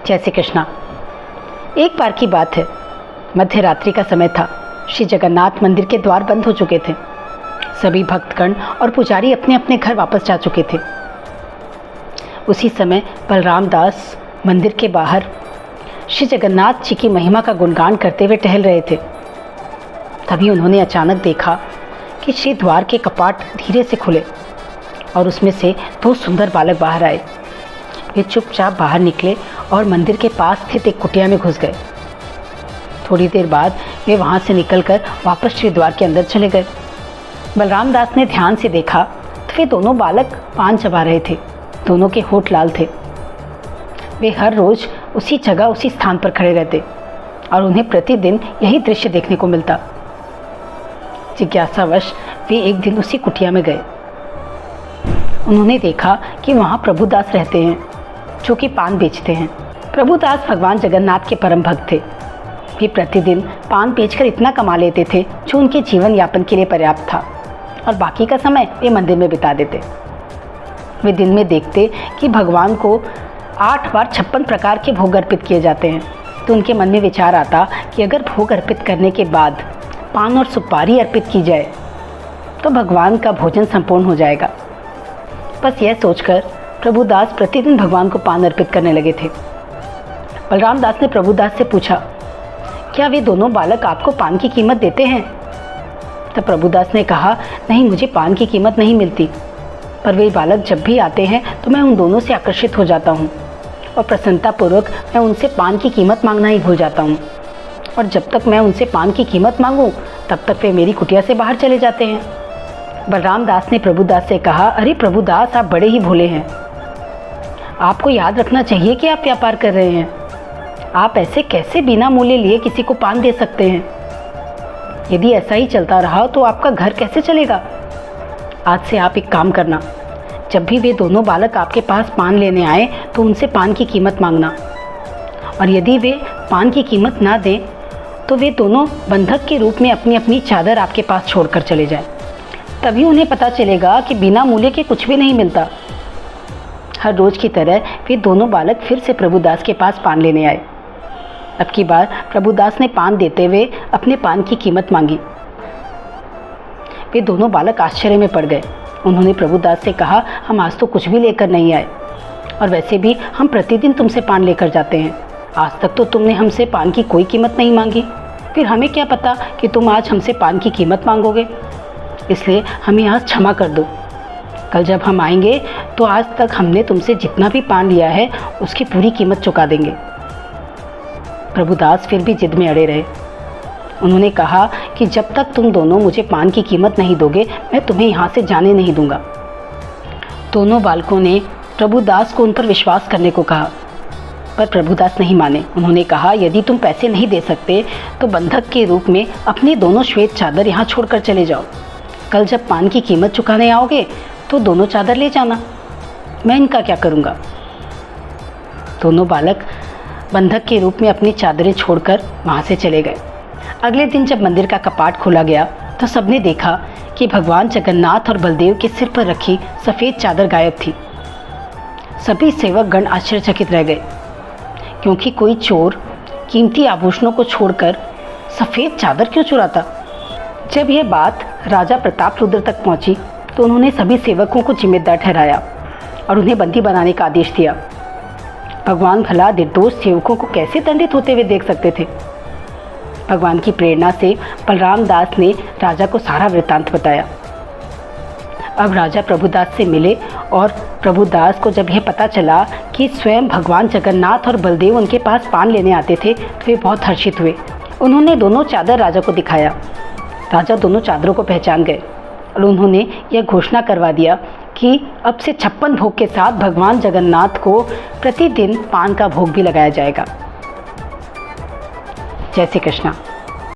जय श्री कृष्णा। एक बार की बात है, मध्य रात्रि का समय था। श्री जगन्नाथ मंदिर के द्वार बंद हो चुके थे। सभी भक्तगण और पुजारी अपने अपने घर वापस जा चुके थे। उसी समय बलराम दास मंदिर के बाहर श्री जगन्नाथ जी की महिमा का गुणगान करते हुए टहल रहे थे। तभी उन्होंने अचानक देखा कि श्री द्वार के कपाट धीरे से खुले और उसमें से दो सुंदर बालक बाहर आए। वे चुपचाप बाहर निकले और मंदिर के पास स्थित एक कुटिया में घुस गए। थोड़ी देर बाद वे वहां से निकलकर वापस श्री द्वार के अंदर चले गए। बलराम दास ने ध्यान से देखा तो वे दोनों बालक पान चबा रहे थे। दोनों के होठ लाल थे। वे हर रोज उसी जगह उसी स्थान पर खड़े रहते और उन्हें प्रतिदिन यही दृश्य देखने को मिलता। जिज्ञासावश वे एक दिन उसी कुटिया में गए। उन्होंने देखा कि वहाँ प्रभुदास रहते हैं, जो कि पान बेचते हैं। प्रभुदास भगवान जगन्नाथ के परम भक्त थे। वे प्रतिदिन पान बेचकर इतना कमा लेते थे जो उनके जीवन यापन के लिए पर्याप्त था, और बाकी का समय वे मंदिर में बिता देते। वे दिन में देखते कि भगवान को 8 बार 56 प्रकार के भोग अर्पित किए जाते हैं, तो उनके मन में विचार आता कि अगर भोग अर्पित करने के बाद पान और सुपारी अर्पित की जाए तो भगवान का भोजन संपूर्ण हो जाएगा। बस यह सोचकर प्रभुदास प्रतिदिन भगवान को पान अर्पित करने लगे थे। बलराम दास ने प्रभुदास से पूछा, क्या वे दोनों बालक आपको पान की कीमत देते हैं? तब प्रभुदास ने कहा, नहीं, मुझे पान की कीमत नहीं मिलती, पर वे बालक जब भी आते हैं तो मैं उन दोनों से आकर्षित हो जाता हूँ और प्रसन्नतापूर्वक मैं उनसे पान की कीमत मांगना ही भूल जाता हूँ, और जब तक मैं उनसे पान की कीमत मांगूँ तब तक वे मेरी कुटिया से बाहर चले जाते हैं। बलराम दास ने प्रभुदास से कहा, अरे प्रभुदास, आप बड़े ही भोले हैं। आपको याद रखना चाहिए कि आप व्यापार कर रहे हैं। आप ऐसे कैसे बिना मूल्य लिए किसी को पान दे सकते हैं? यदि ऐसा ही चलता रहा तो आपका घर कैसे चलेगा? आज से आप एक काम करना, जब भी वे दोनों बालक आपके पास पान लेने आए तो उनसे पान की कीमत मांगना, और यदि वे पान की कीमत ना दें तो वे दोनों बंधक के रूप में अपनी अपनी चादर आपके पास छोड़कर चले जाएं। तभी उन्हें पता चलेगा कि बिना मूल्य के कुछ भी नहीं मिलता। हर रोज की तरह वे दोनों बालक फिर से प्रभुदास के पास पान लेने आए। अब की बार प्रभुदास ने पान देते हुए अपने पान की कीमत मांगी। वे दोनों बालक आश्चर्य में पड़ गए। उन्होंने प्रभुदास से कहा, हम आज तो कुछ भी लेकर नहीं आए, और वैसे भी हम प्रतिदिन तुमसे पान लेकर जाते हैं। आज तक तो तुमने हमसे पान की कोई कीमत नहीं मांगी, फिर हमें क्या पता कि तुम आज हमसे पान की कीमत मांगोगे। इसलिए हमें आज क्षमा कर दो। कल जब हम आएंगे तो आज तक हमने तुमसे जितना भी पान लिया है उसकी पूरी कीमत चुका देंगे। प्रभुदास फिर भी जिद में अड़े रहे। उन्होंने कहा कि जब तक तुम दोनों मुझे पान की कीमत नहीं दोगे मैं तुम्हें यहाँ से जाने नहीं दूंगा। दोनों बालकों ने प्रभुदास को उन पर विश्वास करने को कहा, पर प्रभुदास नहीं माने। उन्होंने कहा, यदि तुम पैसे नहीं दे सकते तो बंधक के रूप में अपनी दोनों श्वेत चादर यहाँ छोड़कर चले जाओ। कल जब पान की कीमत चुकाने आओगे तो दोनों चादर ले जाना, मैं इनका क्या करूँगा। दोनों बालक बंधक के रूप में अपनी चादरें छोड़कर वहाँ से चले गए। अगले दिन जब मंदिर का कपाट खोला गया तो सबने देखा कि भगवान जगन्नाथ और बलदेव के सिर पर रखी सफ़ेद चादर गायब थी। सभी सेवक गण आश्चर्यचकित रह गए, क्योंकि कोई चोर कीमती आभूषणों को छोड़कर सफ़ेद चादर क्यों चुराता। जब यह बात राजा प्रतापरुद्र तक पहुंची तो उन्होंने सभी सेवकों को जिम्मेदार ठहराया और उन्हें बंदी बनाने का आदेश दिया। भगवान भला निर्दोष सेवकों को कैसे दंडित होते हुए देख सकते थे। भगवान की प्रेरणा से बलराम दास ने राजा को सारा वृत्तांत बताया। अब राजा प्रभुदास से मिले, और प्रभुदास को जब यह पता चला कि स्वयं भगवान जगन्नाथ और बलदेव उनके पास पान लेने आते थे तो वे बहुत हर्षित हुए। उन्होंने दोनों चादर राजा को दिखाया। राजा दोनों चादरों को पहचान गए और उन्होंने यह घोषणा करवा दिया कि अब से 56 भोग के साथ भगवान जगन्नाथ को प्रतिदिन पान का भोग भी लगाया जाएगा। जय श्री कृष्णा।